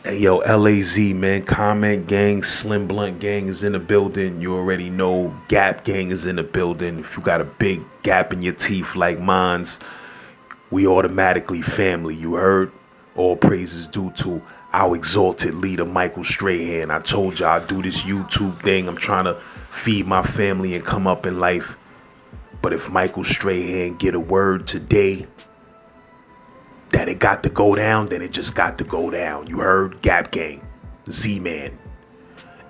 Hey yo, LAZ man, Comment Gang, Slim Blunt Gang is in the building. You already know Gap Gang is in the building. If you got a big gap in your teeth like mine's, we automatically family. You heard? All praises due to our exalted leader Michael Strahan. I told you I do this YouTube thing. I'm trying to feed my family and come up in life. But if Michael Strahan get a word today that it got to go down, then it just got to go down. You heard? Gap Gang, Z-Man.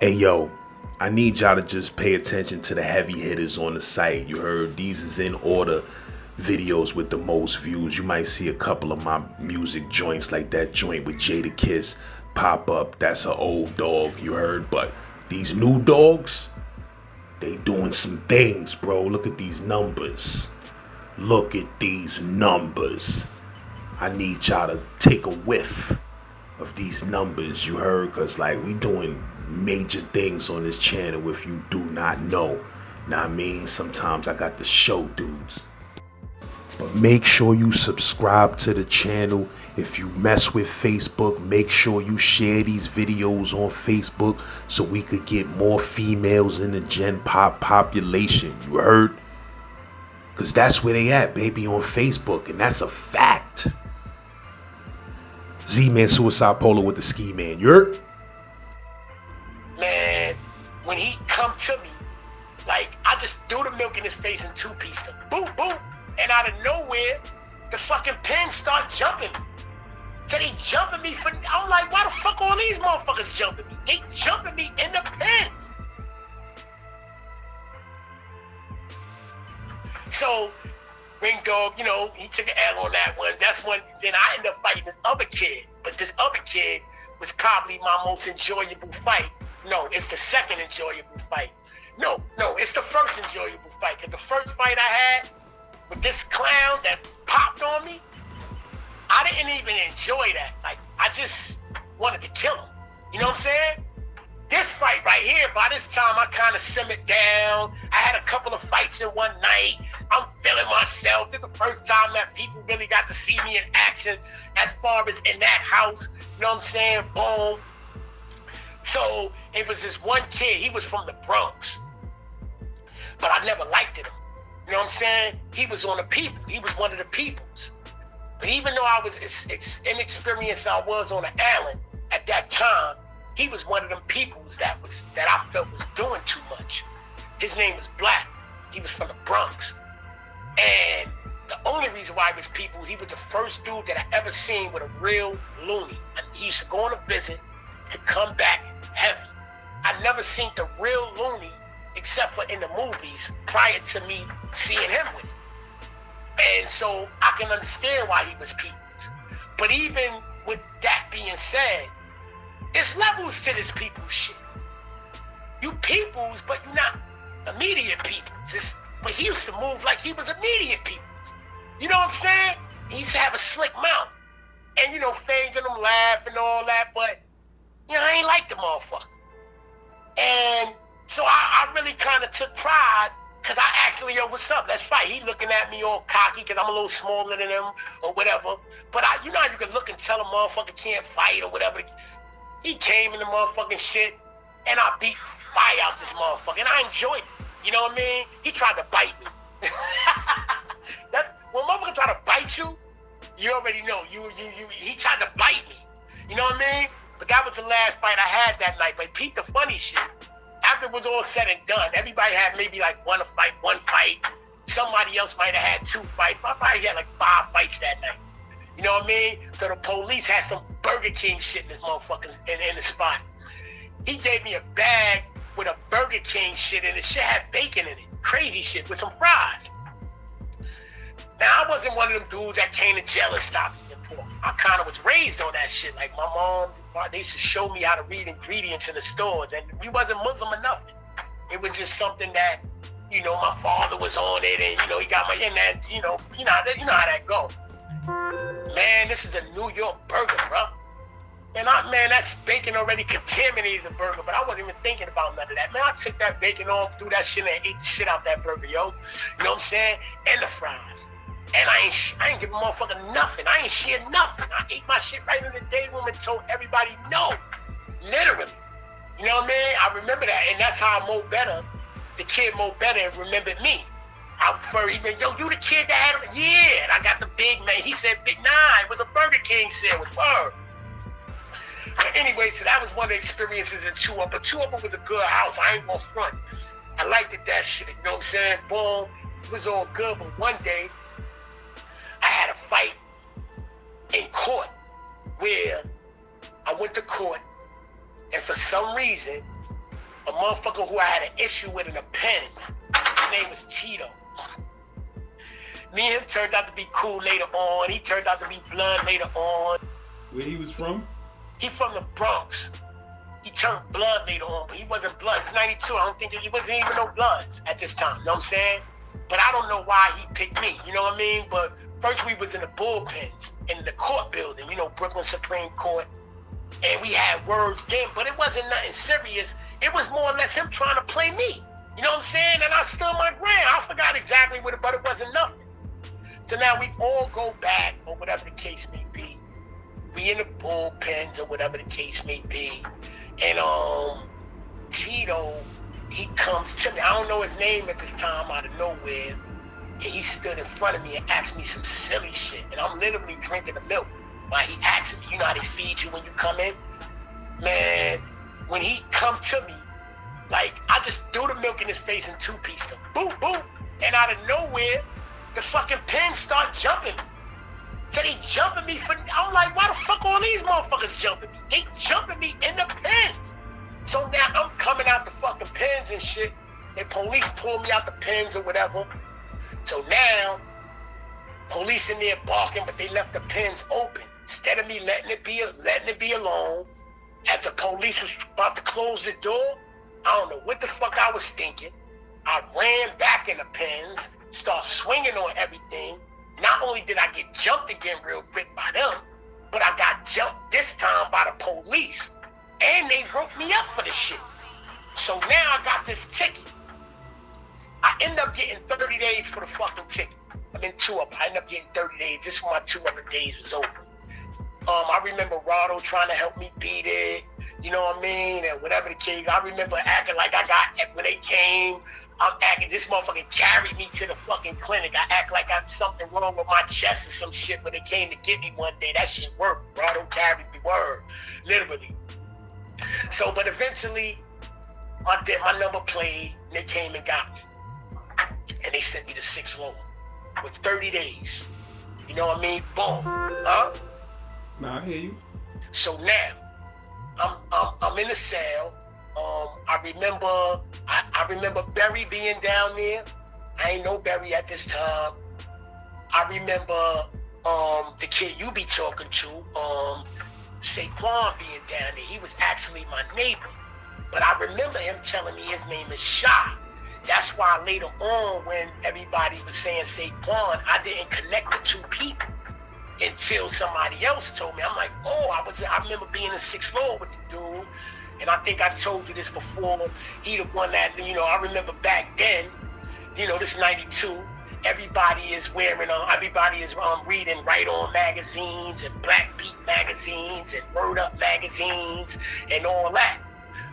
Hey yo, I need y'all to just pay attention to the heavy hitters on the site. You heard? These is in order videos with the most views. You might see a couple of my music joints, like that joint with Jada Kiss pop up. That's an old dog, you heard? But these new dogs, they doing some things, bro. Look at these numbers. Look at these numbers. I need y'all to take a whiff of these numbers, you heard? Cause like we doing major things on this channel if you do not know. Now I mean, sometimes I got to show dudes. But make sure you subscribe to the channel. If you mess with Facebook, make sure you share these videos on Facebook so we could get more females in the Gen Pop population. You heard? Cause that's where they at, baby, on Facebook, and that's a fact. Z-Man Suicide Polo with the Ski Man. You heard? Man, when he come to me, like, I just threw the milk in his face and two-pieced him. Boom, boom. And out of nowhere, the fucking pins start jumping me. So they jumping me for, I'm like, why the fuck all these motherfuckers jumping me? They jumping me in the pins. So, Ring Dog, you know, he took an L on that one. That's when, then I ended up fighting this other kid. But this other kid was probably my most enjoyable fight. No, it's the second enjoyable fight. No, it's the first enjoyable fight. Because the first fight I had with this clown that popped on me, I didn't even enjoy that. Like, I just wanted to kill him. You know what I'm saying? This fight right here, by this time, I kind of simmered down. I had a couple of fights in one night. I'm feeling myself. This is the first time that people really got to see me in action as far as in that house. You know what I'm saying? Boom. So it was this one kid. He was from the Bronx. But I never liked him. You know what I'm saying? He was on the people. He was one of the peoples. But even though I was as inexperienced I was on the island at that time, he was one of them peoples that I felt was doing too much. His name was Black. He was from the Bronx. And the only reason why he was people, he was the first dude that I ever seen with a real loony. And he used to go on a visit to come back heavy. I never seen the real loony except for in the movies prior to me seeing him with it. And so I can understand why he was peoples. But even with that being said, it's levels to this people shit. You peoples, but you're not immediate peoples. But he used to move like he was immediate peoples. You know what I'm saying? He used to have a slick mouth. And, you know, Fangs and them laugh and all that, but, you know, I ain't like the motherfucker. And so I really kind of took pride, because I actually, yo, what's up? Let's fight. He looking at me all cocky because I'm a little smaller than him or whatever. But you know how you can look and tell a motherfucker can't fight or whatever. He came in the motherfucking shit, and I beat fire out this motherfucker, and I enjoyed it. You know what I mean? He tried to bite me. When motherfucker try to bite you, you already know. He tried to bite me. You know what I mean? But that was the last fight I had that night. But Pete, the funny shit, after it was all said and done, everybody had maybe like one fight. Somebody else might have had 2 fights. I probably had like 5 fights that night. You know what I mean? So the police had some Burger King shit in this motherfucker in the spot. He gave me a bag with a Burger King shit in it. Shit had bacon in it. Crazy shit with some fries. Now, I wasn't one of them dudes that came to jail and stopped eating pork. I kind of was raised on that shit. Like my mom, they used to show me how to read ingredients in the stores. And we wasn't Muslim or nothing. It was just something that, you know, my father was on it. And, you know, he got my, and that, you know how that go. Man, this is a New York burger, bro. And that's bacon already contaminated the burger, but I wasn't even thinking about none of that. Man, I took that bacon off, threw that shit and ate the shit out that burger, yo. You know what I'm saying? And the fries. And I ain't give a motherfucker nothing. I ain't share nothing. I ate my shit right in the day room and told everybody no. Literally. You know what I mean? I remember that. And that's how Mo Better, the kid Mo Better, remembered me. He been, yo, you the kid that had him? Yeah. And I got the big man. He said Big Nine. It was a Burger King sandwich. Word. But anyway, so that was one of the experiences in Two Up. But Two Up was a good house. I ain't gonna front. I liked it, that shit. You know what I'm saying? Boom. It was all good. But one day, I had a fight in court where I went to court, and for some reason, a motherfucker who I had an issue with in the pens, his name was Tito. Me and him turned out to be cool later on. He turned out to be blood later on. Where he was from? He from the Bronx. He turned blood later on, but he wasn't blood. It's 92. I don't think he wasn't even no bloods at this time. You know what I'm saying? But I don't know why he picked me. You know what I mean? But first we was in the bullpens in the court building, you know, Brooklyn Supreme Court. And we had words then, but it wasn't nothing serious. It was more or less him trying to play me. You know what I'm saying? And I stood my ground. I forgot exactly what it, but it wasn't nothing. So now we all go back, or whatever the case may be. We in the bullpens, or whatever the case may be. And Tito, he comes to me. I don't know his name at this time, out of nowhere. And he stood in front of me and asked me some silly shit. And I'm literally drinking the milk while he asked me. You know how they feed you when you come in? Man, when he come to me, like, I just threw the milk in his face and two-pieced him. Boom, boom. And out of nowhere, the fucking pins start jumping me. So they jumping me for, I'm like, why the fuck all these motherfuckers jumping me? They jumping me in the pins. So now I'm coming out the fucking pins and shit. The police pull me out the pins or whatever. So now, police in there barking, but they left the pins open. Instead of me letting it be alone, as the police was about to close the door, I don't know what the fuck I was thinking. I ran back in the pins, start swinging on everything. Not only did I get jumped again real quick by them, but I got jumped this time by the police. And they wrote me up for the shit. So now I got this ticket. I end up getting 30 days for the fucking ticket. I'm in Two Up. I end up getting 30 days. This is when my 2 other days was over. I remember Rado trying to help me beat it. You know what I mean? And whatever the case, I remember acting like I got, when they came, I'm acting, this motherfucker carried me to the fucking clinic. I act like I'm something wrong with my chest or some shit when they came to get me one day. That shit worked. Rado carried me, word. Literally. So, but eventually, my number played, and they came and got me. And they sent me to 6 lower with 30 days. You know what I mean? Boom. Huh? Nah, I hear you. So now, I'm in the cell. I remember Berry being down there. I ain't know Berry at this time. I remember the kid you be talking to, Saquon being down there. He was actually my neighbor. But I remember him telling me his name is Shy. That's why later on, when everybody was saying Saquon, I didn't connect the two people until somebody else told me. I'm like, oh, I remember being in 6th floor with the dude, and I think I told you this before. He the one that, you know, I remember back then, you know, this 92, everybody is reading Right On magazines and Black Beat magazines and Word Up magazines and all that.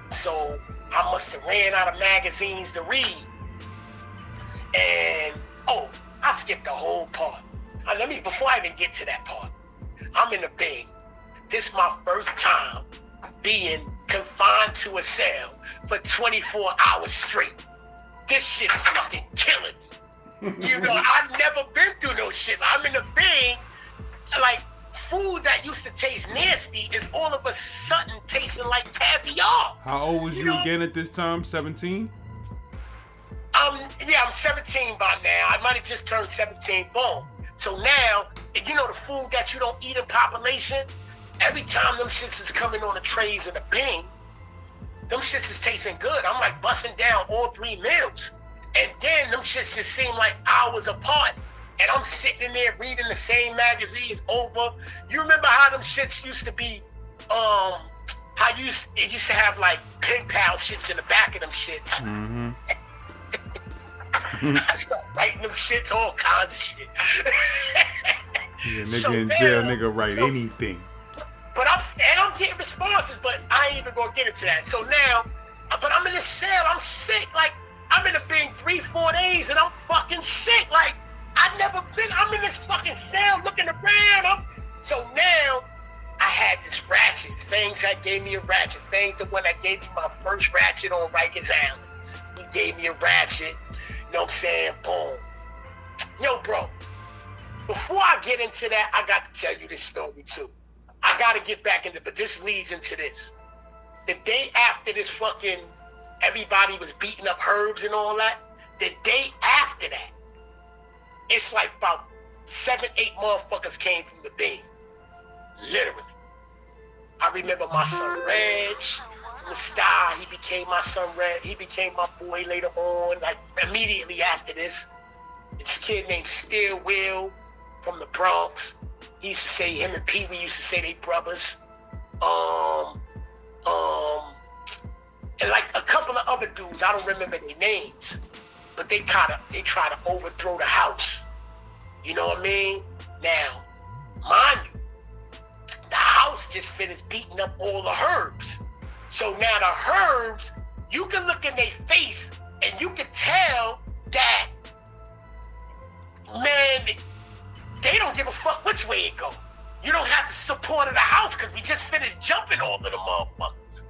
So I must have ran out of magazines to read. And, I skipped the whole part. Before I even get to that part, I'm in the bed. This is my first time being confined to a cell for 24 hours straight. This shit is fucking killing me. You know, I've never been through no shit. I'm in the bed, like, food that used to taste nasty is all of a sudden tasting like caviar. How old was you again at this time? 17? Yeah, I'm 17 by now. I might have just turned 17. Boom. So now, you know the food that you don't eat in population? Every time them shits is coming on the trays in the bin, them shits is tasting good. I'm like busting down all 3 meals. And then them shits just seem like hours apart. And I'm sitting in there reading the same magazines over. You remember how them shits used to be, it used to have like pen pal shits in the back of them shits. Mm-hmm. I start writing them shits, all kinds of shit. Yeah, nigga So in jail, now- nigga write so- anything. But I'm getting responses, but I ain't even gonna get into that. So now, but I'm in the cell, I'm sick. Like, I'm in the bin 3-4 days and I'm fucking sick. Like, I'm in this fucking cell looking around. So now, I had this ratchet. Fangs had gave me a ratchet. Fangs the one that gave me my first ratchet on Rikers Island. He gave me a ratchet. You know what I'm saying? Boom. Yo, bro. Before I get into that, I got to tell you this story too. I got to get back into, but this leads into this. The day after this fucking, everybody was beating up Herbs and all that, the day after that, it's like about 7-8 motherfuckers came from the bay. Literally. I remember my son Reg, Star, he became my son Reg, he became my boy later on, like immediately after this. This kid named Still Will from the Bronx. He used to say, him and Pee Wee used to say they brothers. And like a couple of other dudes, I don't remember their names, but they try to overthrow the house. You know what I mean? Now, mind you, the house just finished beating up all the Herbs. So now the Herbs, you can look in their face and you can tell that, man, they don't give a fuck which way it go. You don't have the support of the house because we just finished jumping all of the motherfuckers.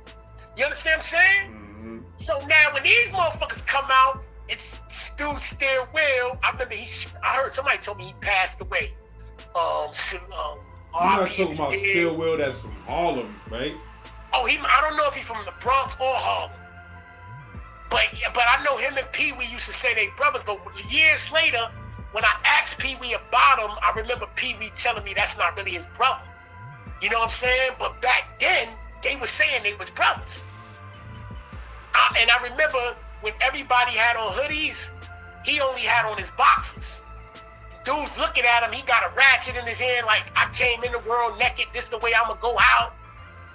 You understand what I'm saying? Mm-hmm. So now when these motherfuckers come out, it's Stu Still Will. I remember I heard somebody told me he passed away. You're not talking about Still Will that's from Harlem, right? Oh, I don't know if he's from the Bronx or Harlem. But I know him and Pee Wee used to say they brothers, but years later, when I asked Pee Wee about him, I remember Pee Wee telling me that's not really his brother. You know what I'm saying? But back then, they were saying they was brothers. And I remember when everybody had on hoodies, he only had on his boxers. The dude's looking at him, he got a ratchet in his hand, like, I came in the world naked, this the way I'm gonna go out.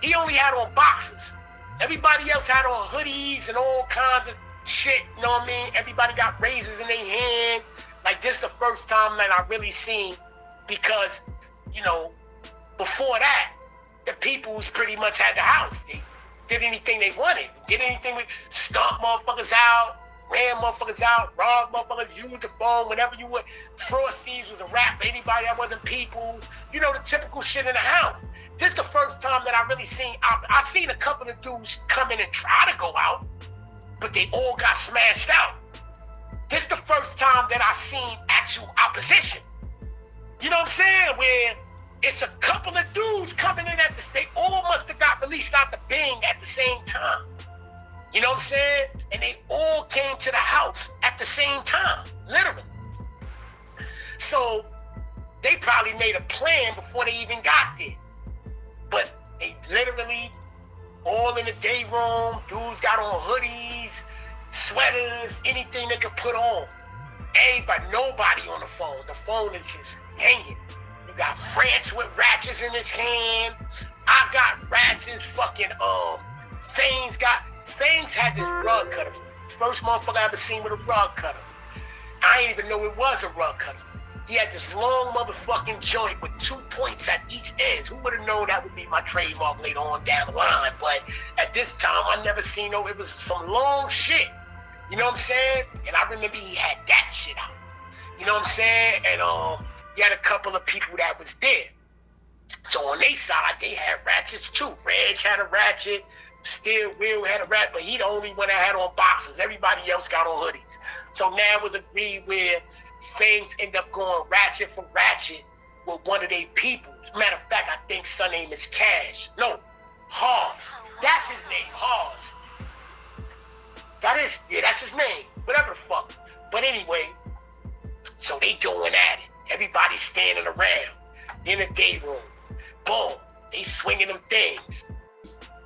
He only had on boxers. Everybody else had on hoodies and all kinds of shit, you know what I mean? Everybody got razors in their hand. Like, this the first time that I really seen, because, you know, before that, the peoples pretty much had the house. They did anything they wanted. Did anything, stomp motherfuckers out, ran motherfuckers out, robbed motherfuckers, used the phone whenever you would. Frosties was a rap for anybody that wasn't people. You know, the typical shit in the house. This is the first time that I really seen, I seen a couple of dudes come in and try to go out, but they all got smashed out. This is the first time that I seen actual opposition. You know what I'm saying? Where it's a couple of dudes coming in at the, they all must have got released out the Bing at the same time. You know what I'm saying? And they all came to the house at the same time, literally. So they probably made a plan before they even got there. But they literally all in the day room, dudes got on hoodies, sweaters, anything they could put on. But nobody on the phone. The phone is just hanging. You got France with ratchets in his hand. I got ratchets, fucking, Fangs had this rug cutter. First motherfucker I ever seen with a rug cutter. I didn't even know it was a rug cutter. He had this long motherfucking joint with 2 points at each end. Who would have known that would be my trademark later on down the line? But at this time, I never seen it was some long shit. You know what I'm saying? And I remember he had that shit out. You know what I'm saying? And he had a couple of people that was there. So on their side, they had ratchets too. Reg had a ratchet. Still Will had a ratchet, but he the only one that had on boxers. Everybody else got on hoodies. So now it was agreed where things end up going ratchet for ratchet with one of their people. Matter of fact, I think son name is Cash. No, Hawes. That's his name, Hawes. That's his name. Whatever the fuck. But anyway, so they going at it. Everybody standing around in the day room. Boom. They swinging them things.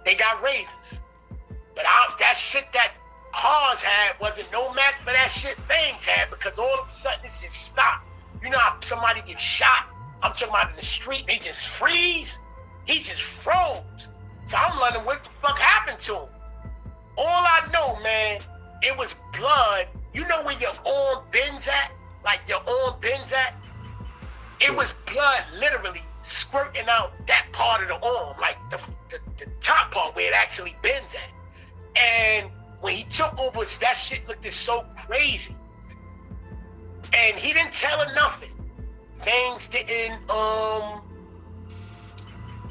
They got razors. But that shit that Hawes had wasn't no match for that shit Fangs had, because all of a sudden it just stopped. You know how somebody gets shot? I'm talking about in the street, they just freeze? He just froze. So I'm wondering what the fuck happened to him. All I know, man, it was blood you know where your arm bends at? Like your arm bends at? It was blood literally squirting out that part of the arm, like the top part where it actually bends at. And when he took over, that shit looked so crazy. And he didn't tell her nothing. Things didn't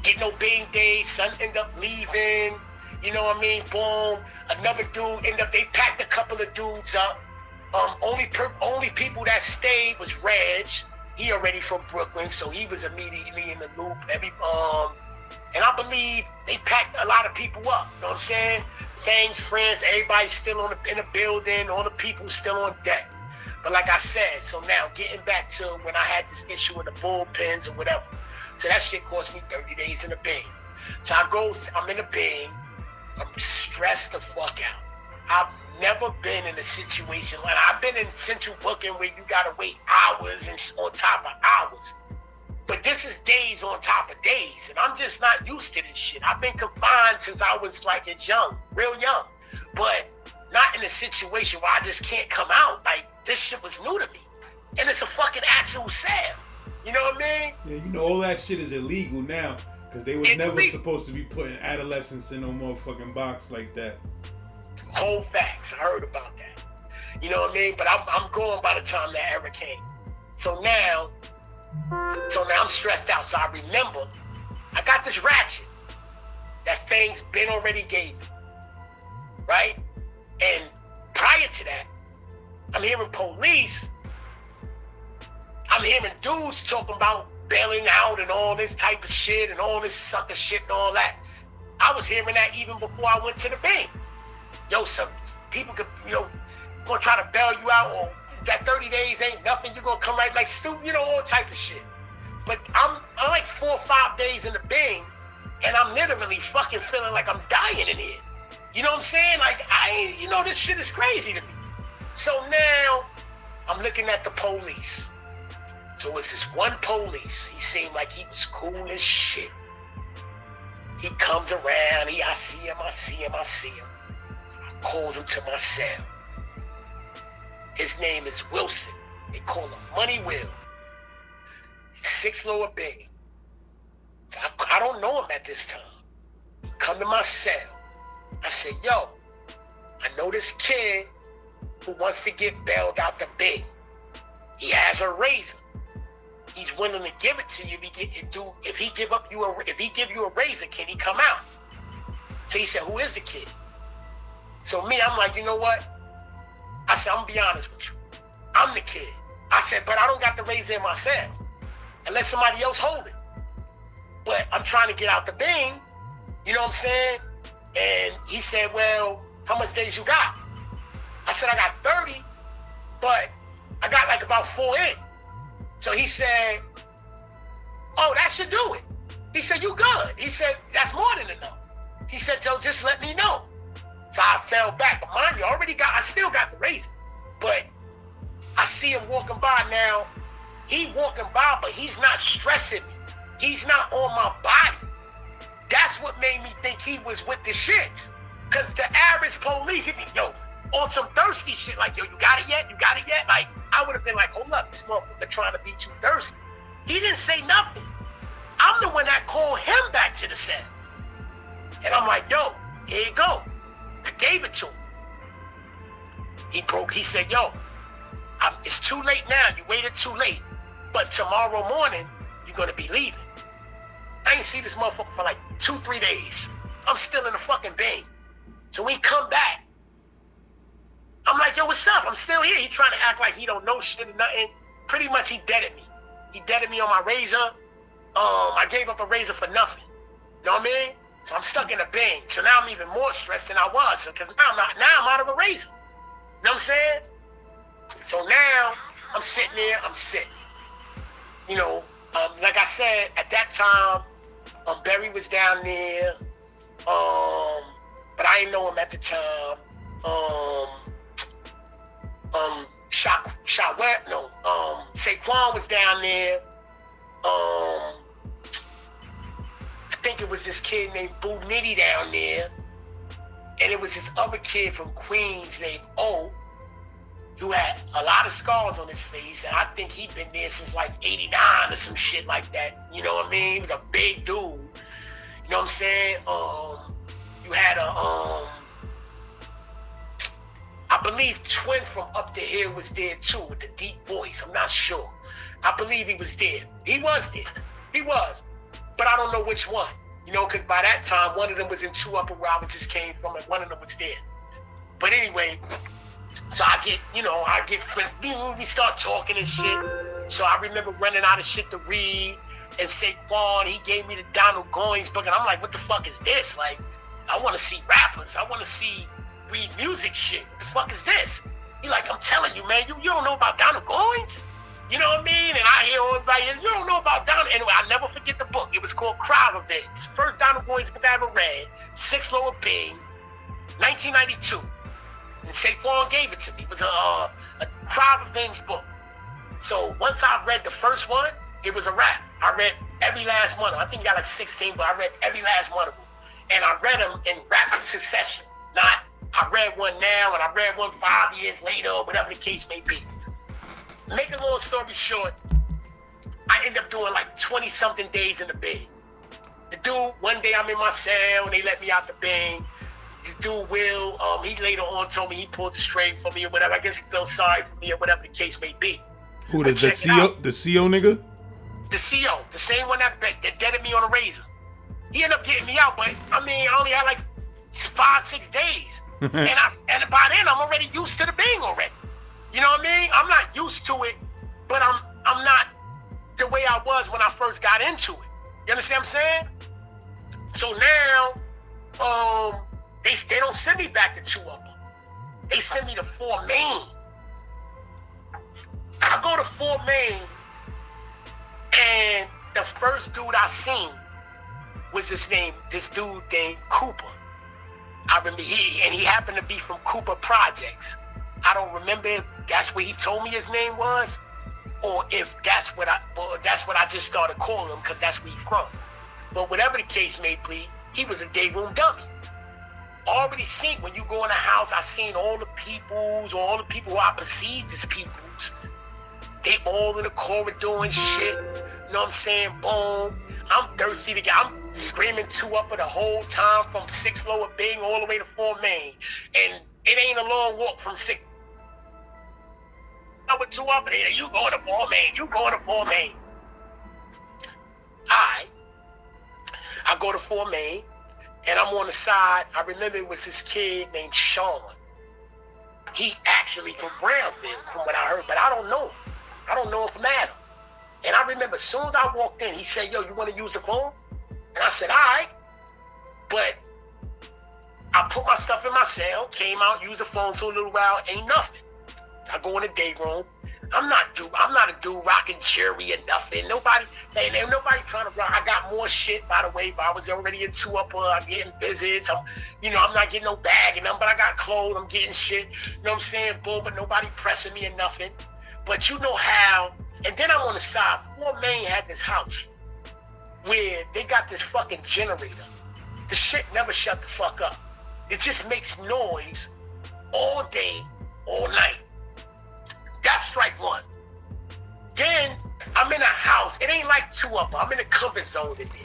get no bang days. Son ended up leaving. You know what I mean? Boom. Another dude ended up, they packed a couple of dudes up. Only people that stayed was Reg. He already from Brooklyn, so he was immediately in the loop. And I believe they packed a lot of people up. You know what I'm saying? Things, friends, everybody's still in the building, all the people still on deck. But like I said, so now getting back to when I had this issue with the bullpens or whatever. So that shit cost me 30 days in the Bing. So I'm in the Bing. I'm stressed the fuck out. I've never been in a situation like I've been in central booking where you gotta wait hours and on top of hours. But this is days on top of days, and I'm just not used to this shit. I've been confined since I was like real young, but not in a situation where I just can't come out. Like, this shit was new to me, and it's a fucking actual cell. You know what I mean? Yeah, you know all that shit is illegal now, because they was never supposed to be putting adolescents in no motherfucking box like that. Whole facts. I heard about that. You know what I mean? But I'm going by the time that era came. So now I'm stressed out. So I remember I got this ratchet that Fangs Ben already gave me. Right? And prior to that, I'm hearing police. I'm hearing dudes talking about bailing out and all this type of shit and all this sucker shit and all that. I was hearing that even before I went to the bank. Yo, some people could, gonna try to bail you out, or that 30 days ain't nothing, you're gonna come right like stupid, all type of shit. But I'm like 4 or 5 days in the Bing, and I'm literally fucking feeling like I'm dying in here. You know what I'm saying? Like, this shit is crazy to me. So now I'm looking at the police. So it's this one police. He seemed like he was cool as shit. He comes around. I see him. Calls him to my cell. His name is Wilson. They call him Money Will. He's 6 lower Bing. So I don't know him at this time. Come to my cell. I said, yo, I know this kid who wants to get bailed out the Bing. He has a razor. He's willing to give it to you if he give you a razor, can he come out? So he said, who is the kid? So me, I'm like, you know what? I said, I'm gonna be honest with you. I'm the kid. I said, but I don't got the razor in myself. Unless somebody else hold it. But I'm trying to get out the Bing. You know what I'm saying? And he said, well, how much days you got? I said, I got 30, but I got like about 4 in. So he said, oh, that should do it. He said, you good. He said, that's more than enough. He said, so just let me know. So I fell back. But mind you, I still got the razor. But I see him walking by now. He walking by, but he's not stressing me. He's not on my body. That's what made me think he was with the shits. Because the average police, he'd be, on some thirsty shit, like, yo, you got it yet? You got it yet? Like, I would have been like, hold up, this motherfucker trying to beat you thirsty. He didn't say nothing. I'm the one that called him back to the set. And I'm like, yo, here you go. I gave it to him. He said, yo, it's too late now. You waited too late. But tomorrow morning, you're going to be leaving. I ain't see this motherfucker for like 2-3 days. I'm still in the fucking Bing. So when he come back, I'm like, yo, what's up? I'm still here. He trying to act like he don't know shit or nothing. Pretty much he deaded me. He deaded me on my razor. I gave up a razor for nothing. You know what I mean? So I'm stuck in a Bing. So now I'm even more stressed than I was. Because now I'm out of a razor. You know what I'm saying? So now I'm sitting there, I'm sick. Like I said, at that time, Barry was down there. But I didn't know him at the time. Saquon was down there. I think it was this kid named Boo Nitty down there. And it was this other kid from Queens named O. who had a lot of scars on his face, and I think he'd been there since like '89 or some shit like that. You know what I mean? He was a big dude. You know what I'm saying? You had I believe Twin from Up the Hill was there too with the deep voice. I'm not sure. I believe he was there. He was there. He was. But I don't know which one. You know, because by that time, one of them was in 2 Upper where I just came from, and one of them was there. But anyway, so we start talking and shit. So I remember running out of shit to read, and Saquon, he gave me the Donald Goines book, and I'm like, what the fuck is this? Like, I want to see rappers. I want to read music shit. What the fuck is this? He like, I'm telling you, man, you don't know about Donald Goines? You know what I mean? And I hear everybody, you don't know about Donald. Anyway, I'll never forget the book. It was called Cry Revenge. First Donald Goines book I ever read, 6 Lower Bing, 1992. And Saquon gave it to me. It was a Cry Revenge book. So once I read the first one, it was a wrap. I read every last one. I think he got like 16, but I read every last one of them. And I read them in rapid succession. Not, I read one now and I read one 5 years later, or whatever the case may be. Make a long story short, I end up doing like 20-something days in the Bing. The dude, one day I'm in my cell and they let me out the Bing. This dude Will, he later on told me he pulled the string for me or whatever. I guess he felt sorry for me or whatever the case may be. Who, the CO nigga? The CO, the same one that deaded me on a razor. He ended up getting me out, but I mean, I only had like 5-6 days. and by then I'm already used to the Bing already. You know what I mean? I'm not used to it, but I'm not the way I was when I first got into it. You understand what I'm saying? So now, they don't send me back to 2 Upper. They send me to 4 Main. I go to 4 Main, and the first dude I seen was this dude named Cooper. I remember he happened to be from Cooper Projects. I don't remember if that's what he told me his name was, or if that's what I just started calling him because that's where he's from. But whatever the case may be, he was a day room dummy. Already seen, when you go in a house, I seen all the people who I perceived as peoples. They all in the corridor and shit. You know what I'm saying? Boom. I'm thirsty to get. I'm screaming 2 Upper the whole time from 6 Lower Bing all the way to 4 Main, and it ain't a long walk from 6. With 2 Upper there, you going to 4 Main. You going to 4 Main. Alright. I go to 4 Main, and I'm on the side. I remember it was this kid named Sean. He actually from Brownsville, from what I heard, but I don't know him. I don't know him from Adam. And I remember as soon as I walked in, he said, yo, you want to use the phone? And I said, all right. But I put my stuff in my cell, came out, used the phone for a little while, ain't nothing. I go in the day room. I'm not a dude rocking cherry or nothing. Nobody trying to rock. I got more shit, by the way, but I was already in 2 Upper. I'm getting visits. I'm not getting no bag and nothing, but I got clothes. I'm getting shit. You know what I'm saying? Boom, but nobody pressing me or nothing. But you know how, and then I'm on the side. 4 Main had this house where they got this fucking generator. The shit never shut the fuck up. It just makes noise all day, all night. That's strike one. Then I'm in a house. It ain't like 2 Upper. I'm in a comfort zone in there.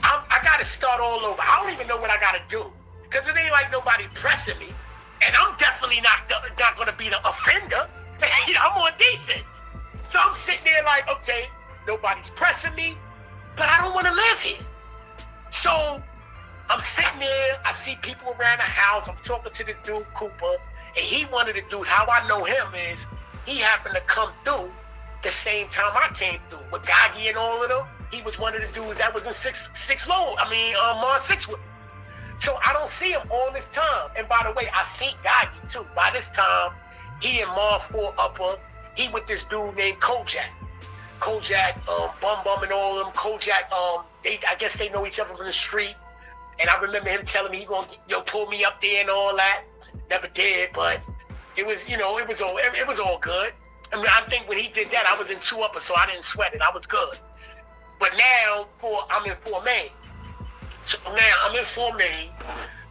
I gotta start all over. I don't even know what I gotta do, because it ain't like nobody pressing me, and I'm definitely not gonna be the offender. I'm on defense. So I'm sitting there like, okay, nobody's pressing me, but I don't want to live here. So I'm sitting there. I see people around the house. I'm talking to this dude Cooper. And he wanted to do, how I know him is, he happened to come through the same time I came through with Gaggy and all of them. He was one of the dudes that was in 6 low. On 6 with me. So I don't see him all this time. And by the way, I seen Gaggy too. By this time, he and Mar 4 Upper, he with this dude named Kojak. Kojak, Bum Bum and all of them. Kojak, I guess they know each other from the street. And I remember him telling me he gonna pull me up there and all that. Never did, but it was, it was all good. I mean, I think when he did that, I was in 2 Upper, so I didn't sweat it. I was good. But now I'm in 4 Main. So now I'm in 4 Main.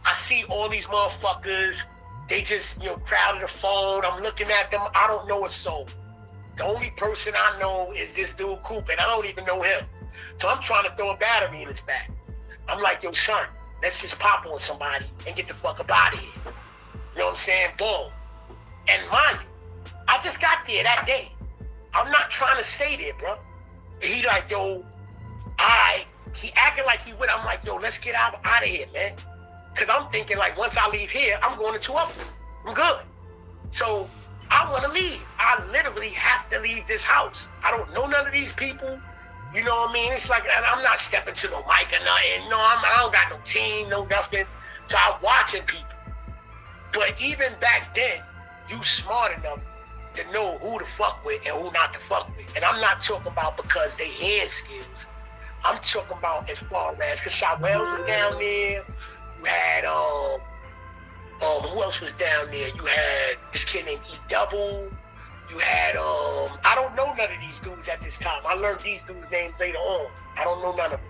I see all these motherfuckers. They just, crowded the phone. I'm looking at them. I don't know a soul. The only person I know is this dude Cooper, and I don't even know him. So I'm trying to throw a battery in his back. I'm like, yo, son, let's just pop on somebody and get the fuck up out of here. You know what I'm saying? Boom. And mind you, I just got there that day. I'm not trying to stay there, bro. He like, yo, he acting like he would. I'm like, yo, let's get out of here, man. Because I'm thinking, like, once I leave here, I'm going to 2 of them. I'm good. So I want to leave. I literally have to leave this house. I don't know none of these people. You know what I mean? It's like, and I'm not stepping to no mic or nothing. No, I don't got no team, no nothing. So I'm watching people. But even back then, you smart enough to know who to fuck with and who not to fuck with. And I'm not talking about because they hand skills. I'm talking about as far as, because Shawell was down there. You had, who else was down there? You had this kid named E-Double. You had, I don't know none of these dudes at this time. I learned these dudes' names later on. I don't know none of them.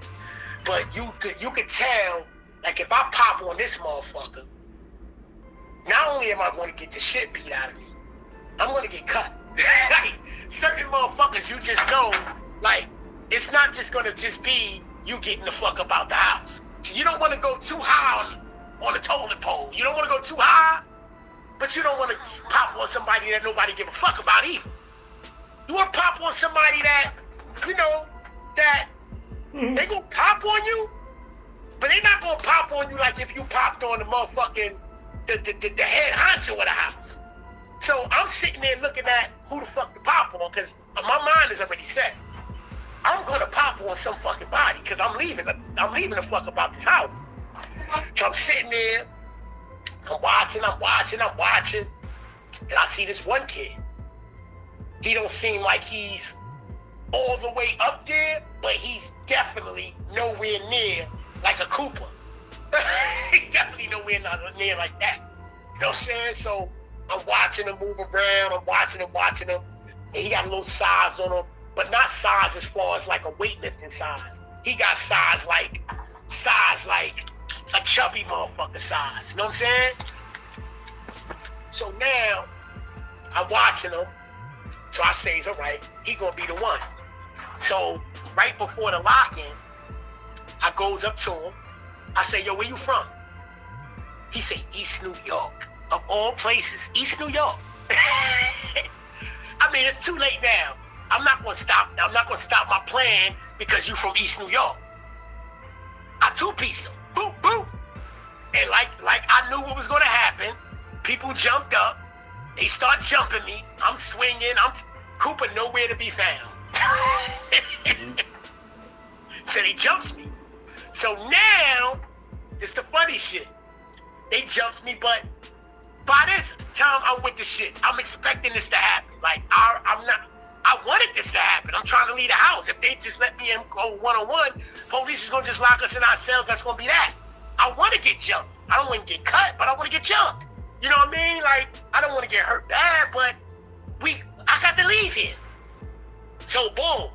But you could tell, like, if I pop on this motherfucker, not only am I going to get the shit beat out of me, I'm going to get cut. Like, certain motherfuckers, you just know, like, it's not just going to just be you getting the fuck up out the house. So you don't want to go too high on the toilet pole. You don't want to go too high, but you don't want to pop on somebody that nobody give a fuck about either. You want to pop on somebody that, they gonna pop on you, but they not gonna pop on you like if you popped on the motherfucking, the head honcho of the house. So I'm sitting there looking at who the fuck to pop on, because my mind is already set. I'm gonna pop on some fucking body, because I'm leaving the fuck about this house. So I'm sitting there, I'm watching, and I see this one kid. He don't seem like he's all the way up there, but he's definitely nowhere near like a Cooper. He definitely nowhere near like that. You know what I'm saying? So I'm watching him move around, I'm watching him, and he got a little size on him, but not size as far as like a weightlifting size. He got size like a chubby motherfucker size. You know what I'm saying? So now I'm watching him. So I say, all right, he gonna be the one. So right before the lock-in, I goes up to him. I say, yo, where you from? He say, East New York. Of all places, East New York. I mean, it's too late now. I'm not gonna stop my plan because you from East New York. I two-pieced him. Boom, boom. And like I knew what was gonna happen, people jumped up. They start jumping me. I'm swinging. Cooper nowhere to be found. So they jumps me. So now, it's the funny shit. They jumps me, but by this time I'm with the shits. I'm expecting this to happen. Like, I wanted this to happen. I'm trying to leave the house. If they just let me go one-on-one, police is gonna just lock us in our cells. That's gonna be that. I want to get jumped. I don't want to get cut, but I want to get jumped. You know what I mean? Like, I don't want to get hurt bad, but I got to leave here. So boom.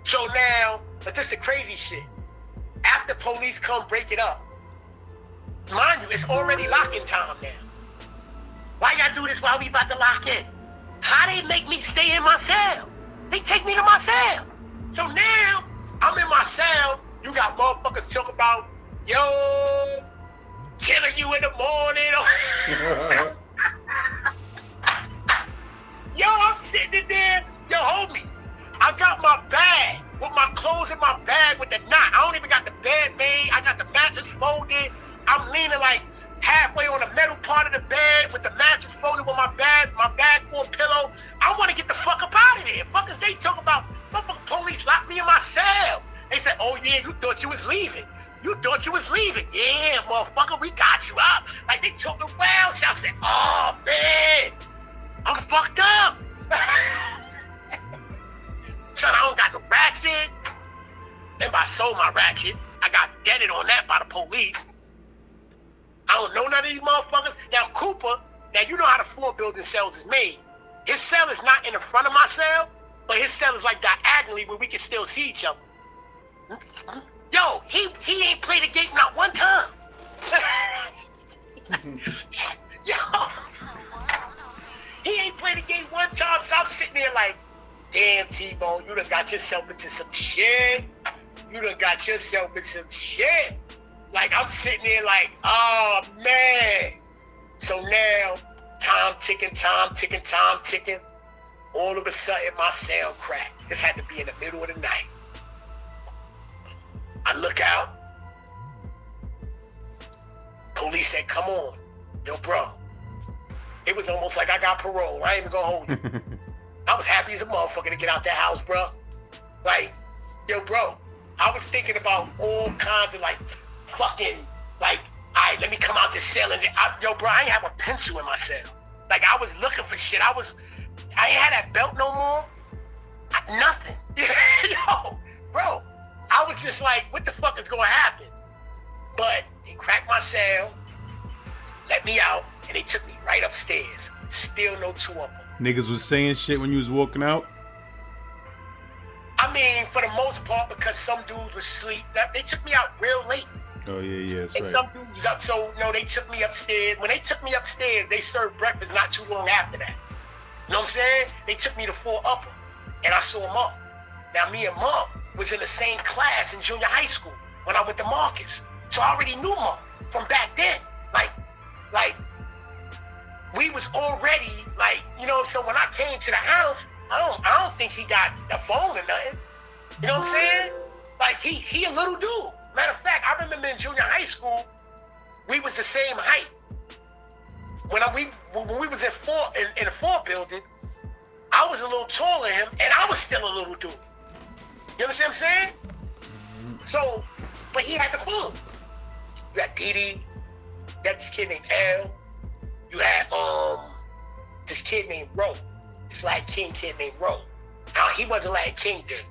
So now, but this the crazy shit. After police come break it up, mind you, it's already lock-in time now. Why y'all do this while we about to lock in? How they make me stay in my cell? They take me to my cell. So now, I'm in my cell. You got motherfuckers talk about, yo, killing you in the morning. Yo, I'm sitting in there. Yo, homie, I got my bag with my clothes in my bag with the knot. I don't even got the bed made. I got the mattress folded. I'm leaning like halfway on the metal part of the bed with the mattress folded with my bag full of pillow. I want to get the fuck up out of there. Fuckers, they talk about, motherfucking police locked me in my cell. They said, oh yeah, you thought you was leaving. You thought you was leaving. Yeah, motherfucker, we got you up. Like, they talking well. So I said, oh, man, I'm fucked up. Son, I don't got no ratchet. Then I sold my ratchet. I got deaded on that by the police. I don't know none of these motherfuckers. Now, Cooper, now you know how the 4-building cells is made. His cell is not in the front of my cell, but his cell is like diagonally where we can still see each other. Yo, he ain't played the game not one time. Yo, sitting there like, damn, Teebone, you done got yourself into some shit. You done got yourself into some shit. Like, I'm sitting there like, oh, man. So now, time ticking. All of a sudden, my sound cracked. This had to be in the middle of the night. I look out. Police said, come on. Yo, bro. It was almost like I got parole. I ain't even gonna hold you. I was happy as a motherfucker to get out that house, bro. Like, yo, bro, I was thinking about all kinds of, like, fucking, like, all right, let me come out this cell and, yo, bro, I ain't have a pencil in my cell. Like, I was looking for shit. I ain't had that belt no more. Nothing. Yo, bro, I was just like, what the fuck is gonna happen? But they cracked my cell, let me out, and they took me right upstairs. Still no two of them. Niggas was saying shit when you was walking out? I mean, for the most part, because some dudes was asleep. They took me out real late. Oh, yeah, that's and right. Some dudes was up, so, no, they took me upstairs. When they took me upstairs, they served breakfast not too long after that. You know what I'm saying? They took me to 4 Upper, and I saw Monk. Now, me and Monk was in the same class in junior high school when I went to Marcus. So I already knew Monk from back then. Like, we was already, like, you know, so when I came to the house, I don't think he got the phone or nothing. You know what I'm saying? Like, he a little dude. Matter of fact, I remember in junior high school, we was the same height. When we was in the 4 building, I was a little taller than him, and I was still a little dude. You understand what I'm saying? So, but he had the phone. You had Didi, you had this kid named L, you had this kid named Ro, this Latin King kid named Ro. Now, he wasn't Latin King then.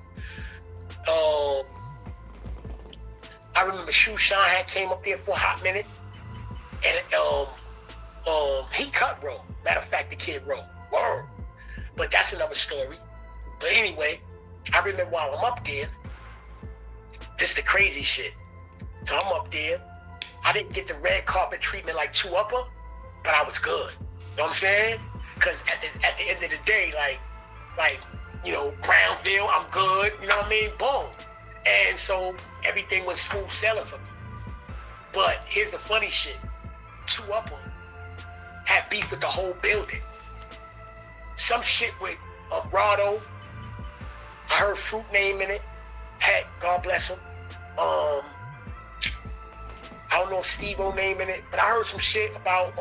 I remember Shoe Shine had came up there for a hot minute, and he cut Ro. Matter of fact, the kid Ro. Word. But that's another story. But anyway, I remember while I'm up there, this is the crazy shit. So I'm up there. I didn't get the red carpet treatment like 2 Upper, but I was good. You know what I'm saying? Because at the end of the day, like, you know, Brownsville, I'm good. You know what I mean? Boom. And so everything was smooth sailing for me. But here's the funny shit. 2 Upper had beef with the whole building. Some shit with Rado. I heard Fruit name in it. Heck, God bless him. I don't know if Steve-O name in it, but I heard some shit about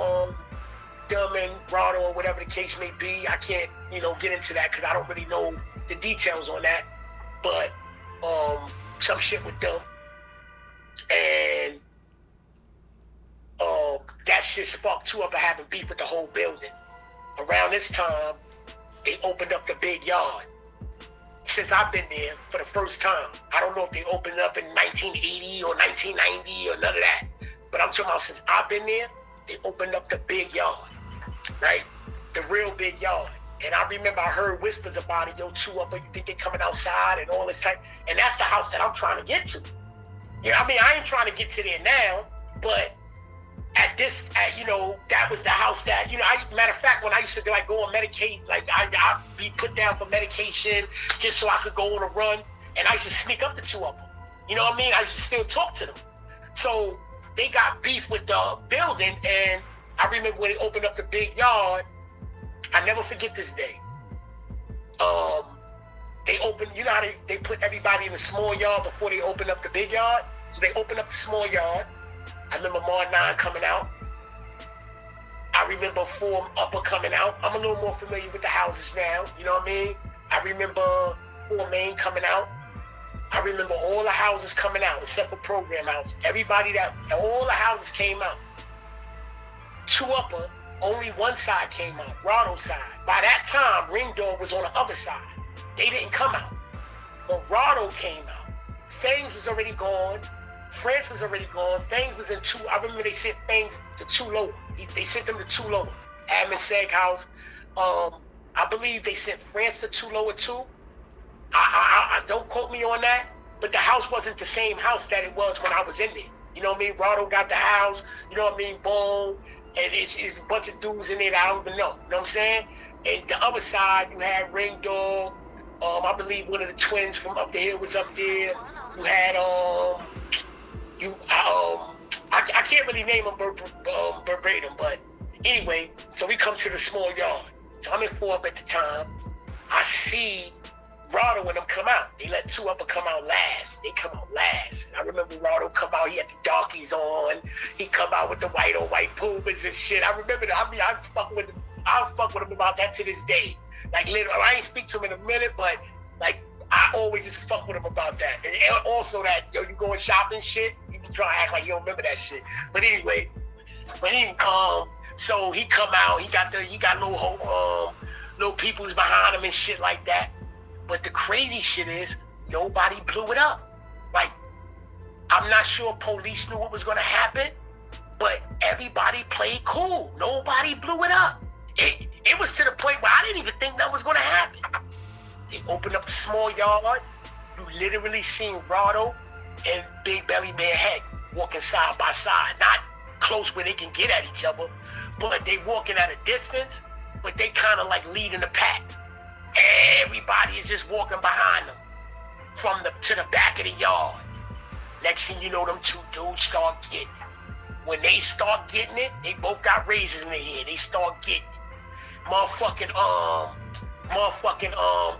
them and Rado or whatever the case may be. I can't, you know, get into that because I don't really know the details on that. But some shit with them. And that shit sparked 2 Upper having beef with the whole building. Around this time, they opened up the big yard. Since I've been there for the first time. I don't know if they opened up in 1980 or 1990 or none of that. But I'm talking about since I've been there, they opened up the big yard, right? The real big yard. And I remember I heard whispers about it, yo, 2 Upper, you think they coming outside and all this type. And that's the house that I'm trying to get to. You know, I mean, I ain't trying to get to there now, but you know, that was the house that, you know, matter of fact, when I used to like go on Medicaid, like I'd be put down for medication just so I could go on a run, and I used to sneak up to 2 Upper. You know what I mean? I used to still talk to them. So they got beef with the building, and I remember when they opened up the big yard, I never forget this day. They opened, you know how they put everybody in the small yard before they open up the big yard? So they opened up the small yard. I remember Mar 9 coming out. I remember 4 Upper coming out. I'm a little more familiar with the houses now, you know what I mean? I remember 4 Main coming out. I remember all the houses coming out except for Program House. All the houses came out. 2 Upper, only one side came out, Rado side. By that time, Ring Dog was on the other side. They didn't come out. But Rado came out. Fangs was already gone. France was already gone. Fangs was in 2. I remember they sent Fangs to 2 Lower. They sent them to 2 Lower. Admin Seg House. I believe they sent France to 2 Lower too. I don't quote me on that, but the house wasn't the same house that it was when I was in there. You know what I mean? Rado got the house. You know what I mean? Boom. And it's a bunch of dudes in there that I don't even know. You know what I'm saying? And the other side, you had Ring Dog. I believe one of the twins from up the hill was up there. You had I can't really name them verbatim, but anyway, so we come to the small yard. So I'm in 4-up at the time. I see Rado and them come out. They let 2-up come out last. They come out last. And I remember Rado come out. He had the darkies on. He come out with the white on white Pumas and shit. I remember that. I mean, I fuck with him about that to this day. Like, literally, I ain't speak to him in a minute, but like, I always just fuck with him about that. And also that, yo, you going shopping shit, you be trying to act like you don't remember that shit. But anyway, so he come out, he got little peoples behind him and shit like that. But the crazy shit is, nobody blew it up. Like, I'm not sure police knew what was gonna happen, but everybody played cool. Nobody blew it up. It was to the point where I didn't even think that was gonna happen. They opened up the small yard. You literally seen Rado and Big Belly Man Heck walking side by side. Not close where they can get at each other, but they walking at a distance, but they kind of like leading the pack. Everybody is just walking behind them to the back of the yard. Next thing you know, them 2 dudes start getting it. When they start getting it, they both got razors in their head. They start getting it. Motherfucking,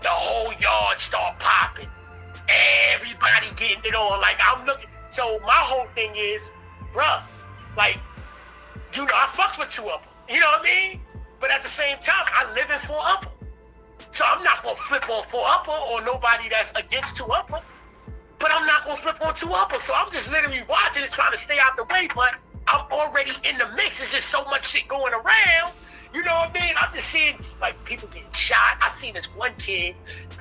the whole yard start popping. Everybody getting it on. Like, I'm looking. So my whole thing is, bruh, like, you know, I fucks with 2-up. You know what I mean? But at the same time, I live in 4-up. So I'm not gonna flip on 4-up or nobody that's against 2-up. But I'm not gonna flip on 2-up. So I'm just literally watching it, trying to stay out the way. But I'm already in the mix. There's just so much shit going around. You know what I mean? I'm just seeing like people getting shot. I seen this one kid.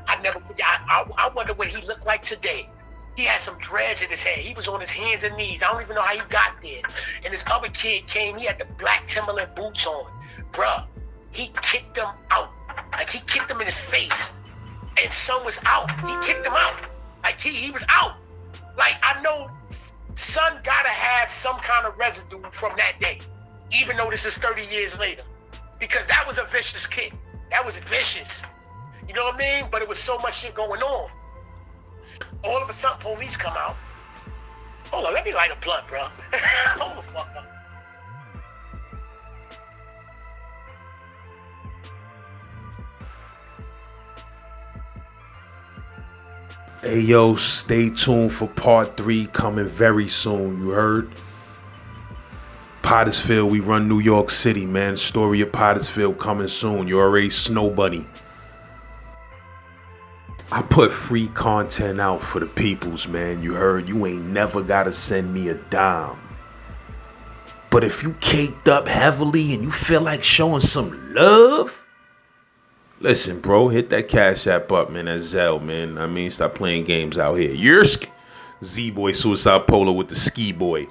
I never forget. I wonder what he looked like today. He had some dreads in his head. He was on his hands and knees. I don't even know how he got there. And this other kid came. He had the black Timberland boots on. Bruh, he kicked him out. Like, he kicked him in his face. And son was out. He kicked him out. Like, he was out. Like, I know son gotta have some kind of residue from that day. Even though this is 30 years later. Because that was a vicious kick. That was vicious. You know what I mean? But it was so much shit going on. All of a sudden, police come out. Hold on, let me light a blunt, bro. Hold the fuck up. Hey yo, stay tuned for part 3 coming very soon, you heard? Pottersville, we run New York City, man. Story of Pottersville coming soon. You already Snow Bunny. I put free content out for the peoples, man. You heard? You ain't never gotta send me a dime. But if you caked up heavily and you feel like showing some love, listen, bro, hit that Cash App up, man. That's Zelle, man. I mean, stop playing games out here. Yersk. Z-Boy Suicide Polo with the Ski Boy.